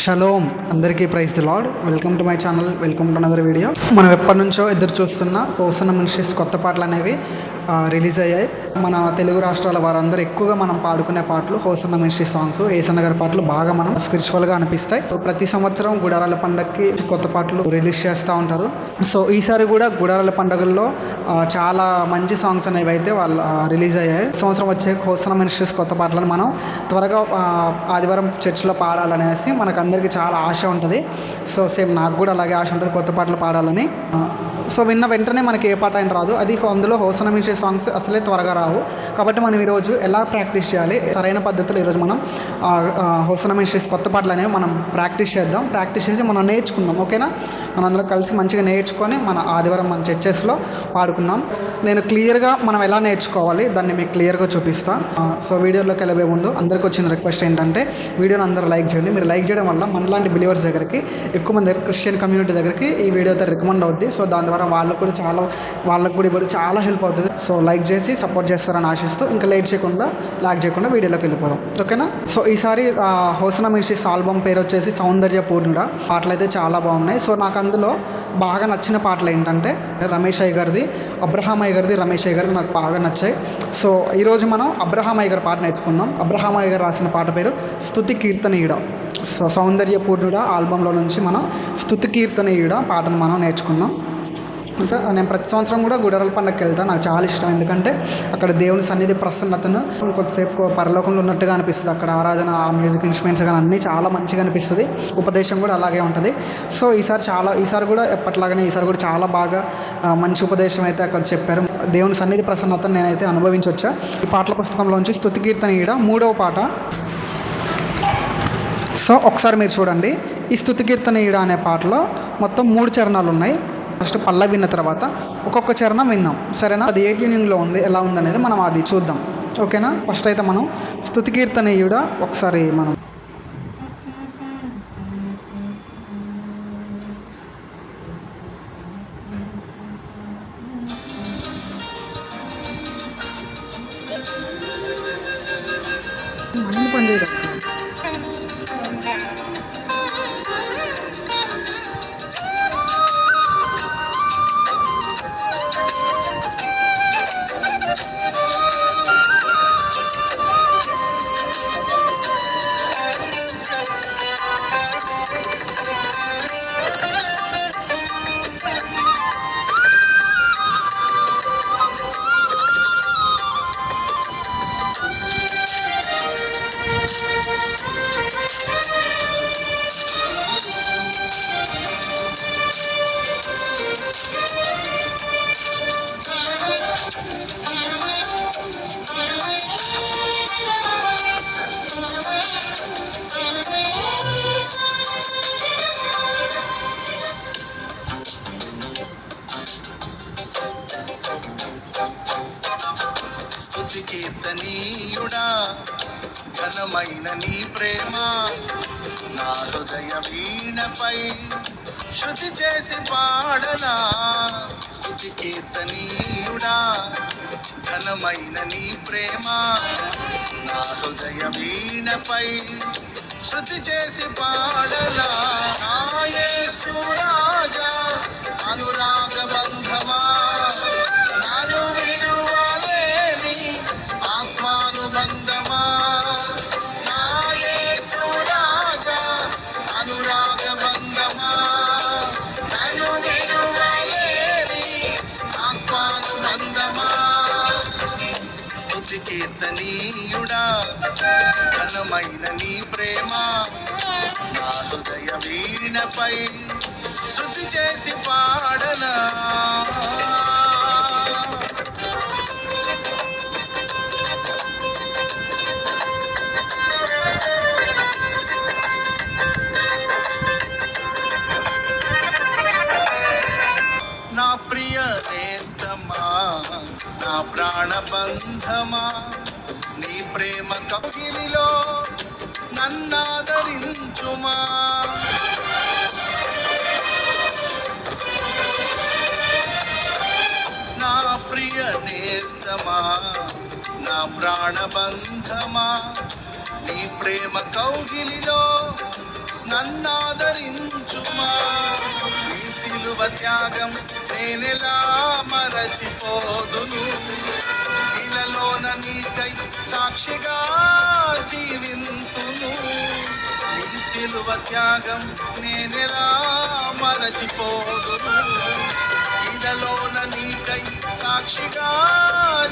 Shalom అందరికీ praise the Lord. Welcome to my channel, welcome to another video. మనం ఎప్పటి నుంచో ఎదురు చూస్తున్న హోసన్న మినిస్ట్రీస్ కొత్త పాటలు అనేవి రిలీజ్ అయ్యాయి. మన తెలుగు రాష్ట్రాల వారందరూ ఎక్కువగా మనం పాడుకునే పాటలు హోసన్న మినిస్ట్రీ సాంగ్స్, ఏసన్న గారి పాటలు బాగా మనం స్పిరిచువల్గా అనిపిస్తాయి. ప్రతి సంవత్సరం గుడారాల పండగకి కొత్త పాటలు రిలీజ్ చేస్తూ ఉంటారు. సో ఈసారి కూడా గుడారాల పండుగల్లో చాలా మంచి సాంగ్స్ అనేవి అయితే వాళ్ళు రిలీజ్ అయ్యాయి. సంవత్సరం వచ్చే హోసన్న మినిస్ట్రీస్ కొత్త పాటలను మనం త్వరగా ఆదివారం చర్చిలో పాడాలనేసి మనకు అందరికీ చాలా ఆశ ఉంటుంది. సో సేమ్ నాకు కూడా అలాగే ఆశ ఉంటుంది కొత్త పాటలు పాడాలని. సో విన్న వెంటనే మనకి ఏ పాట అయినా రాదు. అది అందులో హోసన్న మినిస్ట్రీ సాంగ్స్ అసలే త్వరగా రావు. కాబట్టి మనం ఈరోజు ఎలా ప్రాక్టీస్ చేయాలి, సరైన పద్ధతిలో ఈరోజు మనం హోసన్న మినిస్ట్రీస్ కొత్త పాటలు అనేవి మనం ప్రాక్టీస్ చేద్దాం. ప్రాక్టీస్ చేసి మనం నేర్చుకుందాం. ఓకేనా? మనందరం కలిసి మంచిగా నేర్చుకొని మన ఆదివారం మన చర్చెస్లో పాడుకుందాం. నేను క్లియర్గా మనం ఎలా నేర్చుకోవాలి దాన్ని మీకు క్లియర్గా చూపిస్తాను. సో వీడియోలోకి వెళ్ళబోయే ముందు అందరికి వచ్చిన రిక్వెస్ట్ ఏంటంటే వీడియోని అందరూ లైక్ చేయండి. మీరు లైక్ చేయడం వల్ల మనలాంటి బిలీవర్స్ దగ్గరికి, ఎక్కువ మంది క్రిస్టియన్ కమ్యూనిటీ దగ్గరికి ఈ వీడియో అయితే రికమెండ్ అవుద్ది. సో దాని ద్వారా వాళ్ళకు కూడా ఇప్పుడు చాలా హెల్ప్ అవుతుంది. సో లైక్ చేసి సపోర్ట్ చేస్తారని ఆశిస్తూ ఇంకా లేట్ చేయకుండా లాగ్ చేయకుండా వీడియోలోకి వెళ్ళిపోదాం. ఓకేనా? సో ఈసారి హోసన్న మినిస్ట్రీస్ ఆల్బమ్ పేరు వచ్చేసి సౌందర్య పూర్ణుడ. పాటలు అయితే చాలా బాగున్నాయి. సో నాకు అందులో బాగా నచ్చిన పాటలు ఏంటంటే రమేష్ అయ్య గారిది, అబ్రహాం అయ్య గారిది, రమేష్ అయ్య గారిది నాకు బాగా నచ్చాయి. సో ఈరోజు మనం అబ్రహాం అయ్య గారి పాట నేర్చుకుందాం. అబ్రహాం అయ్య గారు రాసిన పాట పేరు స్తుతి కీర్తనీయుడ. సో సౌందర్య పూర్ణుడ ఆల్బంలో నుంచి మనం స్తుతి కీర్తనీయుడ పాటను మనం నేర్చుకుందాం. సో నేను ప్రతి సంవత్సరం కూడా గుడారాల పండుగకి వెళ్తాను. నాకు చాలా ఇష్టం. ఎందుకంటే అక్కడ దేవుని సన్నిధి ప్రసన్నతను కొద్దిసేపు పరలోకంలో ఉన్నట్టుగా అనిపిస్తుంది. అక్కడ ఆరాధన, ఆ మ్యూజిక్ ఇన్స్ట్రుమెంట్స్ కానీ అన్నీ చాలా మంచిగా అనిపిస్తుంది. ఉపదేశం కూడా అలాగే ఉంటుంది. సో ఈసారి కూడా ఎప్పటిలాగానే ఈసారి కూడా చాలా బాగా మంచి ఉపదేశం అయితే అక్కడ చెప్పారు. దేవుని సన్నిధి ప్రసన్నతను నేనైతే అనుభవించవచ్చా. ఈ పాటల పుస్తకంలోంచి స్తుతి కీర్తనీయుడ 3వ పాట. సో ఒకసారి మీరు చూడండి. ఈ స్తుతి కీర్తనీయుడ అనే పాటలో మొత్తం 3 చరణాలు ఉన్నాయి. ఫస్ట్ పల్లవి విన్న తర్వాత ఒక్కొక్క చరణం విందాం. సరేనా? అది ఏ ట్యూనింగ్లో ఉంది, ఎలా ఉందనేది మనం అది చూద్దాం. ఓకేనా? ఫస్ట్ అయితే మనం స్తుతి కీర్తనీయుడ ఒకసారి మనం పనిచేయడం. కీర్తనీయుడా ఘనమైన నీ ప్రేమ నా హృదయ వీణపై శృతి చేసి పాడనా. స్తుతి కీర్తనీయుడా ఘనమైన నీ ప్రేమ నా హృదయ వీణపై శృతి చేసి పాడనా. నా యేసు రాజా అనురాగ బంధమా నాను విడువలేని ఆత్మానుబంధమా. నా యేసు రాజా అనురాగ బంధమా నన్ను విడువలేని ఆత్మానుబంధమా. స్తుతి కీర్తనీయుడా ఘనమైన నీ ప్రేమ నా హృదయ వీణపై శృతి చేసి పాడనా. నా ప్రియ నేస్తమా నా ప్రాణబంధమా నీ ప్రేమ కౌగిలిలో నన్నాదరించుమా. నా ప్రియ నేస్తమా నా ప్రాణబంధమా నీ ప్రేమ కౌగిలిలో నన్నాదరించుమా. నీ సిలువ త్యాగం నేనెలా మరచిపోదును. ఇలలోన నీకై సాక్షిగా జీవింతును. నీ సిలువ త్యాగం నేనెలా మరచిపోదును. ఇలలోన నీకై సాక్షిగా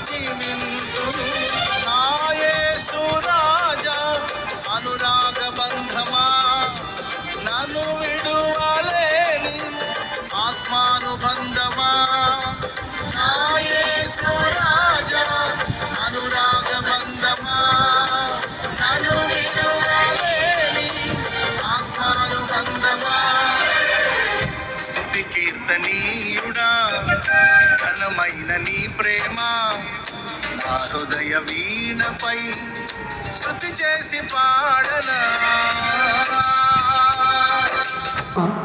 జీవింతును. నా యేసు రాజా అనురాగ బంధమా, నన్ను విడువలేని ఆత్మానుబంధమా. నా యేసు రాజా అనురాగ బంధమా, నన్ను విడువలేని ఆత్మానుబంధమా. స్తుతి కీర్తనీయుడా ఘనమైన నీ ప్రేమ నా హృదయ వీణపై శృతి చేసి పాడనా.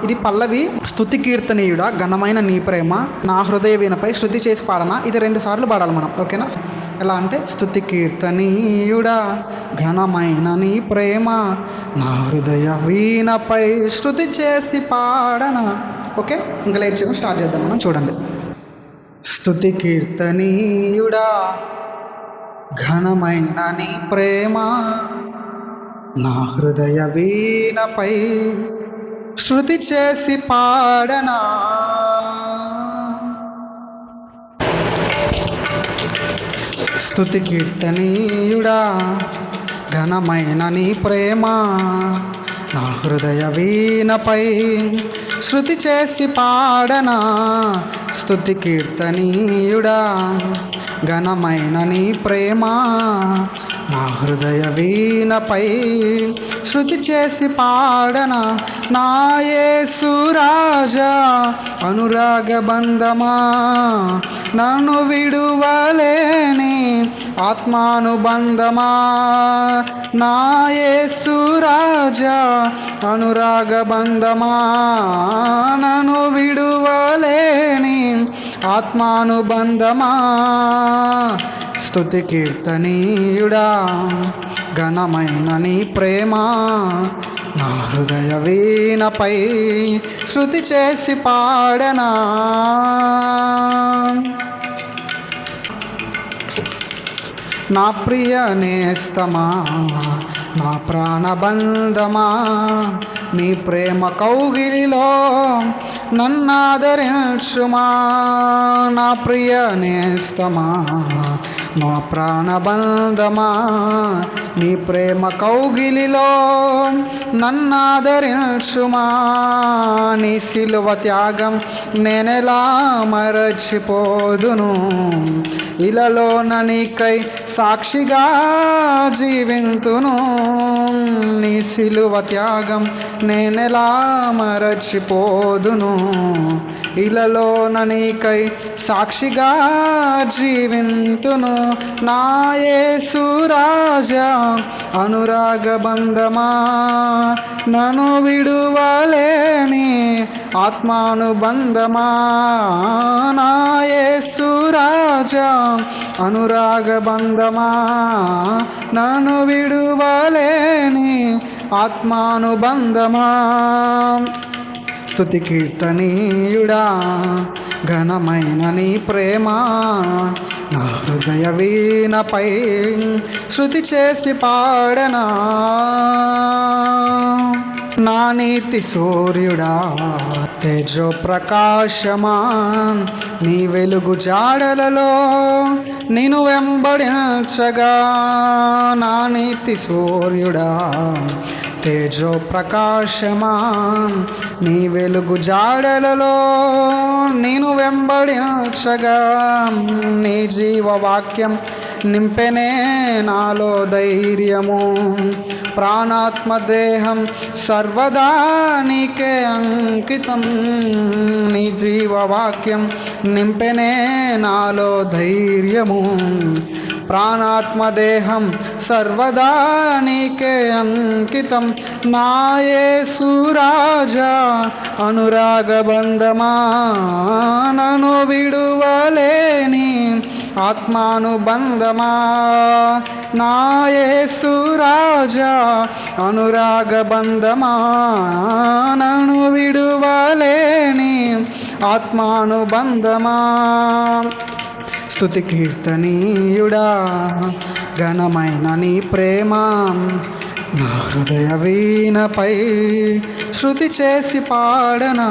ఇది పల్లవి. స్తుతి కీర్తనీయుడా ఘనమైన నీ ప్రేమ నా హృదయ వీణపై శృతి చేసి పాడనా. ఇది 2 సార్లు పాడాలి మనం, ఓకేనా? ఎలా అంటే స్తుతి కీర్తనీయుడా ఘనమైన నీ ప్రేమ నా హృదయ వీణపై శృతి చేసి పాడనా. ఓకే, ఇంకా లేట్ చేయడం స్టార్ట్ చేద్దాం మనం. చూడండి. స్తుతి కీర్తనీయుడా ఘనమైన నీ ప్రేమ నా హృదయ వీణపై శృతి చేసి పాడనా. స్తుతి కీర్తనీయుడా ఘనమైన నీ ప్రేమ నా హృదయ వీణపై శృతి చేసి పాడనా. స్తుతి కీర్తనీయుడా ఘనమైన నీ ప్రేమ నా హృదయ వీణపై శృతి చేసి పాడనా. నా యేసు రాజా అనురాగ బంధమా, నన్ను విడువలేని ఆత్మానుబంధమా. నా యేసు రాజా అనురాగ బంధమా, నన్ను విడువలేని ఆత్మానుబంధమా. స్తుతి కీర్తనీయుడా ఘనమైన నీ ప్రేమ నా హృదయ వీణపై శృతి చేసి పాడనా. నా ప్రియ నేస్తమా నా ప్రాణబంధమా, నీ ప్రేమ కౌగిలిలో నన్నాదరించుమా. నా ప్రియ నేస్తమా నా ప్రాణబంధమా, నీ ప్రేమ కౌగిలిలో నన్నాదరించుమా. నీ సిలువ త్యాగం నేనెలా మరచిపోదును. ఇలలోన నీకై సాక్షిగా జీవింతును. నీ సిలువ త్యాగం నేనెలా మరచిపోదును. ఇలలోన నీకై సాక్షిగా జీవింతును. నా యేసు రాజా అనురాగ బంధమా, నన్ను విడువలేని ఆత్మానుబంధమా. నా యేసు రాజా అనురాగ బంధమా, నన్ను విడువలేని ఆత్మానుబంధమా. స్తుతి కీర్తనీయుడా ఘనమైన నీ ప్రేమ నా హృదయ వీణపై శృతి చేసి పాడనా. నా నీతి సూర్యుడా తేజో ప్రకాశమా, నీ వెలుగు జాడలలో నిన్ను వెంబడించగా. నా నీతి సూర్యుడా తేజో ప్రకాశమా, నీ వెలుగు జాడలలో నేను వెంబడించగా. నీ జీవవాక్యం నింపెనే నాలో ధైర్యము, ప్రాణాత్మ దేహం సర్వదా నీకే అంకితం. నీ జీవవాక్యం నింపెనే నాలో ధైర్యము, ప్రాణాత్మ దేహం సర్వదా నీకే అంకితం. నా యేసు రాజా అనురాగ బంధమా, నన్ను విడువలేని ఆత్మానుబంధమా నా యేసు రాజా అనురాగ బంధమా నన్ను విడువలేని ఆత్మానుబంధమా స్తుతి కీర్తనీయుడా ఘనమైన నీ ప్రేమ నా హృదయ వీణపై శృతి చేసి పాడనా.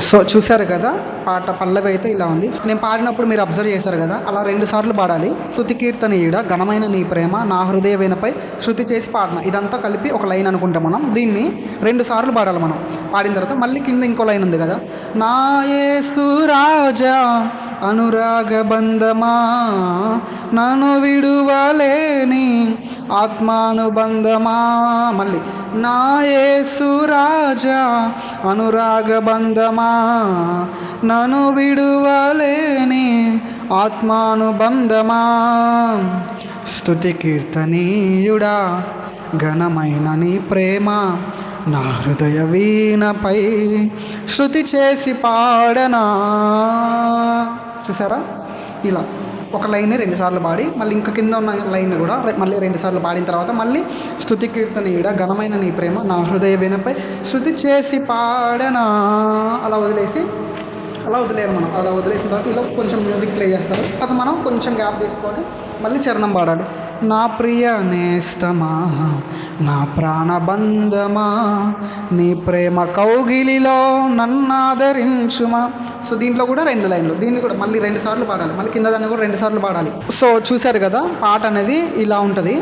సో చూసారు కదా పాట పల్లవి అయితే ఇలా ఉంది. నేను పాడినప్పుడు మీరు అబ్జర్వ్ చేశారు కదా, అలా 2 సార్లు పాడాలి. స్తుతి కీర్తనీయుడ ఘనమైన నీ ప్రేమ నా హృదయ వీణపై శృతి చేసి పాడన, ఇదంతా కలిపి ఒక లైన్ అనుకుంటాం. మనం దీన్ని 2 సార్లు పాడాలి. మనం పాడిన తర్వాత మళ్ళీ కింద ఇంకో లైన్ ఉంది కదా, నా యేసు రాజా అనురాగ బంధమా నన్ను విడువలేని ఆత్మానుబంధమా, మళ్ళీ నా యేసు రాజా అనురాగ బంధమా నన్ను విడువలేని ఆత్మానుబంధమా స్తుతి కీర్తనీయుడా ఘనమైన నీ ప్రేమ నా హృదయ వీణపై శృతి చేసి పాడనా. చూసారా, ఇలా ఒక లైన్ 2 సార్లు పాడి మళ్ళీ ఇంకా కింద ఉన్న లైన్ కూడా మళ్ళీ 2 సార్లు పాడిన తర్వాత మళ్ళీ స్తుతి కీర్తనీయుడ ఘనమైన నీ ప్రేమ నా హృదయ వీణపై శృతి చేసి పాడనా, అలా వదిలేయాలి. మనం అలా వదిలేసిన తర్వాత ఇలా కొంచెం మ్యూజిక్ ప్లే చేస్తారు. అది మనం కొంచెం గ్యాప్ తీసుకొని మళ్ళీ చరణం పాడాలి. నా ప్రియ నేస్తమా నా ప్రాణబంధమా నీ ప్రేమ కౌగిలిలో నన్ను ఆదరించుమా. సో దీంట్లో కూడా 2 లైన్లు, దీన్ని కూడా మళ్ళీ 2 సార్లు పాడాలి. మళ్ళీ కింద దాన్ని కూడా 2 సార్లు పాడాలి. సో చూశారు కదా, పాట అనేది ఇలా ఉంటుంది.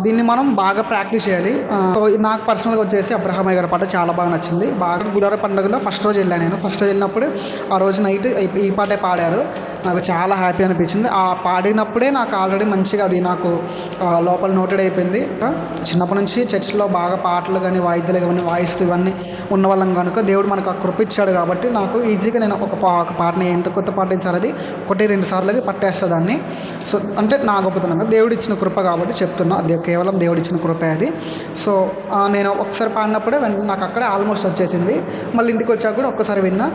దీన్ని మనం బాగా ప్రాక్టీస్ చేయాలి. సో నాకు పర్సనల్గా వచ్చేసి అబ్రహమయ్య గారి పాట చాలా బాగా నచ్చింది. బాగా గుడార పండుగలో ఫస్ట్ రోజు వెళ్ళాను నేను. ఫస్ట్ రోజు వెళ్ళినప్పుడు ఆ రోజు నైట్ ఈ పాటే పాడారు. నాకు చాలా హ్యాపీ అనిపించింది. ఆ పాడినప్పుడే నాకు ఆల్రెడీ మంచిగా అది నాకు లోపల నోటెడ్ అయిపోయింది. చిన్నప్పటి నుంచి చర్చిలో బాగా పాటలు కానీ వాయిద్యాలు కానీ వాయిస్తూ ఇవన్నీ ఉన్న వాళ్ళం కనుక దేవుడు మనకు ఆ కృప ఇచ్చాడు కాబట్టి నాకు ఈజీగా నేను ఒక పాటని ఎంత కొత్త పాట ఇచ్చారు అది 1-2 సార్లకి పట్టేస్తుంది దాన్ని. సో అంటే నా గొప్పతనంగా దేవుడు ఇచ్చిన కృప కాబట్టి చెప్తున్నా, అది కేవలం దేవుడు ఇచ్చిన కృపే అది. సో నేను ఒకసారి పాడినప్పుడే నాకు అక్కడే ఆల్మోస్ట్ వచ్చేసింది. మళ్ళీ ఇంటికి వచ్చాక కూడా ఒక్కసారి విన్నా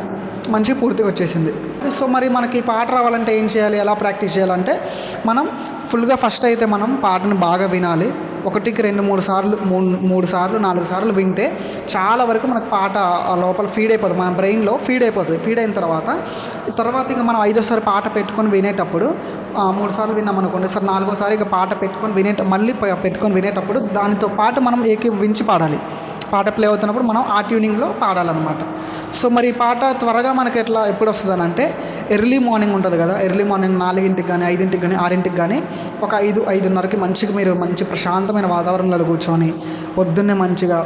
మంచిగా పూర్తిగా వచ్చేసింది. సో మరి మనకి పాట రావాలంటే ఏం చేయాలి, ఎలా ప్రాక్టీస్ చేయాలంటే మనం ఫుల్గా ఫస్ట్ అయితే మనం పాటను బాగా వినాలి. 1-2-3 సార్లు 3 సార్లు 4 సార్లు వింటే చాలా వరకు మనకు పాట లోపల ఫీడ్ అయిపోతుంది, మన బ్రెయిన్లో ఫీడ్ అయిపోతుంది. ఫీడ్ అయిన తర్వాత ఇక మనం 5వ పాట పెట్టుకొని వినేటప్పుడు 3 సార్లు విన్నాం అనుకోండి, సార్ 4వ ఇక పాట పెట్టుకొని మళ్ళీ పెట్టుకొని వినేటప్పుడు దానితో పాటు మనం ఏకీవించి పాడాలి. పాట ప్లే అవుతున్నప్పుడు మనం ఆ ట్యూనింగ్లో పాడాలన్నమాట. సో మరి ఈ పాట త్వరగా మనకి ఎప్పుడు వస్తుంది అంటే ఎర్లీ మార్నింగ్ ఉంటుంది కదా, ఎర్లీ మార్నింగ్ 4ంటికి కానీ 5ంటికి కానీ 6ంటికి కానీ ఒక 5-5:30కి మంచిగా మీరు మంచి ప్రశాంతమైన వాతావరణంలో కూర్చొని పొద్దున్నే మంచిగా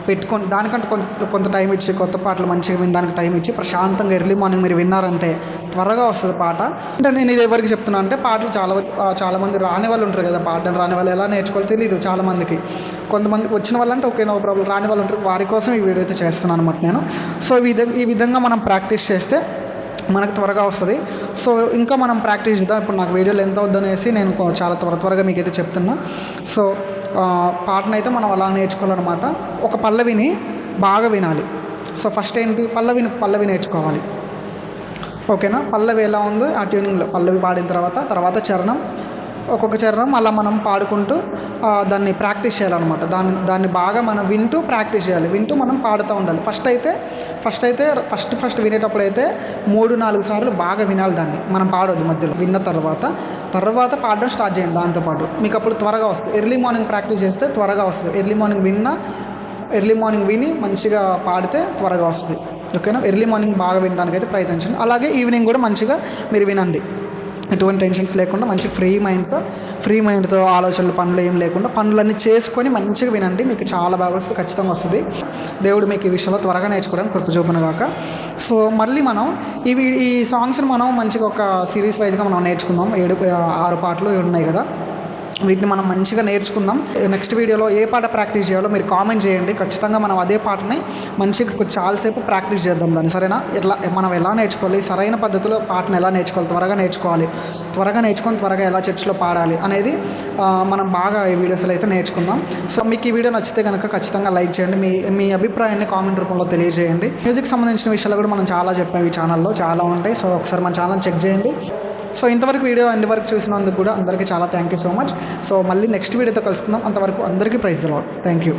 పెట్టుకొని దానికంటే కొంత టైం ఇచ్చి కొత్త పాటలు మంచిగా వినడానికి టైం ఇచ్చి ప్రశాంతంగా ఎర్లీ మార్నింగ్ మీరు విన్నారంటే త్వరగా వస్తుంది పాట. అంటే నేను ఇది ఎవరికి చెప్తున్నా అంటే పాటలు చాలామంది రాని వాళ్ళు ఉంటారు కదా, పాటలు రాని వాళ్ళు ఎలా నేర్చుకోవాలో తెలియదు చాలామందికి. కొంతమందికి వచ్చిన వాళ్ళంటే ఓకే నో ప్రాబ్లం, రాని వాళ్ళు ఉంటారు, వారి కోసం ఈ వీడియో అయితే చేస్తున్నాను అనమాట నేను. సో ఈ విధంగా మనం ప్రాక్టీస్ చేస్తే మనకు త్వరగా వస్తుంది. సో ఇంకా మనం ప్రాక్టీస్ చేద్దాం. ఇప్పుడు నాకు వీడియోలు ఎంత అవుద్దనేసి నేను చాలా త్వరగా మీకైతే చెప్తున్నా. సో పాటనైతే మనం అలా నేర్చుకోవాలన్నమాట. ఒక పల్లవిని బాగా వినాలి. సో ఫస్ట్ ఏంటి, పల్లవి నేర్చుకోవాలి. ఓకేనా, పల్లవి ఎలా ఉందో ఆ ట్యూనింగ్లో పల్లవి పాడిన తర్వాత చరణం, ఒక్కొక్క చరణం అలా మనం పాడుకుంటూ దాన్ని ప్రాక్టీస్ చేయాలన్నమాట. దాన్ని బాగా మనం వింటూ ప్రాక్టీస్ చేయాలి, వింటూ మనం పాడుతూ ఉండాలి. ఫస్ట్ వినేటప్పుడు అయితే 3-4 సార్లు బాగా వినాలి దాన్ని, మనం పాడొద్దు మధ్యలో. విన్న తర్వాత పాడడం స్టార్ట్ చేయండి. దాంతోపాటు మీకు అప్పుడు త్వరగా వస్తుంది. ఎర్లీ మార్నింగ్ ప్రాక్టీస్ చేస్తే త్వరగా వస్తుంది. ఎర్లీ మార్నింగ్ విని మంచిగా పాడితే త్వరగా వస్తుంది. ఓకేనా, ఎర్లీ మార్నింగ్ బాగా వినడానికి అయితే ప్రయత్నించండి. అలాగే ఈవినింగ్ కూడా మంచిగా మీరు వినండి, ఎటువంటి టెన్షన్స్ లేకుండా మంచి ఫ్రీ మైండ్తో ఆలోచనలు పనులు ఏం లేకుండా పనులన్నీ చేసుకొని మంచిగా వినండి. మీకు చాలా బాగా వస్తుంది, ఖచ్చితంగా వస్తుంది. దేవుడు మీకు ఈ విషయంలో త్వరగా నేర్చుకోవడానికి కృప చూపును గాక. సో మళ్ళీ మనం ఈ సాంగ్స్ని మనం మంచిగా ఒక సిరీస్ వైజ్గా మనం నేర్చుకుందాం. 6 పాటలు ఉన్నాయి కదా, వీటిని మనం మంచిగా నేర్చుకుందాం. నెక్స్ట్ వీడియోలో ఏ పాట ప్రాక్టీస్ చేయాలో మీరు కామెంట్ చేయండి. ఖచ్చితంగా మనం అదే పాటని మంచిగా చాలాసేపు ప్రాక్టీస్ చేద్దాం దాన్ని, సరేనా? మనం ఎలా నేర్చుకోవాలి, సరైన పద్ధతిలో పాటను ఎలా నేర్చుకోవాలి, త్వరగా నేర్చుకొని త్వరగా ఎలా చర్చ్లో పాడాలి అనేది మనం బాగా ఈ వీడియోస్లో అయితే నేర్చుకుందాం. సో మీకు ఈ వీడియో నచ్చితే కనుక ఖచ్చితంగా లైక్ చేయండి. మీ అభిప్రాయాన్ని కామెంట్ రూపంలో తెలియజేయండి. మ్యూజిక్ సంబంధించిన విషయాలు కూడా మనం చాలా చెప్పాం, ఈ ఛానల్లో చాలా ఉంటాయి. సో ఒకసారి మన ఛానల్ చెక్ చేయండి. సో ఇంతవరకు వీడియో అన్ని వరకు చూసినందుకు కూడా అందరికీ చాలా thank you so much. So మళ్ళీ నెక్స్ట్ వీడియోతో కలుసుకుందాం. అంతవరకు అందరికీ praise the Lord. Thank you.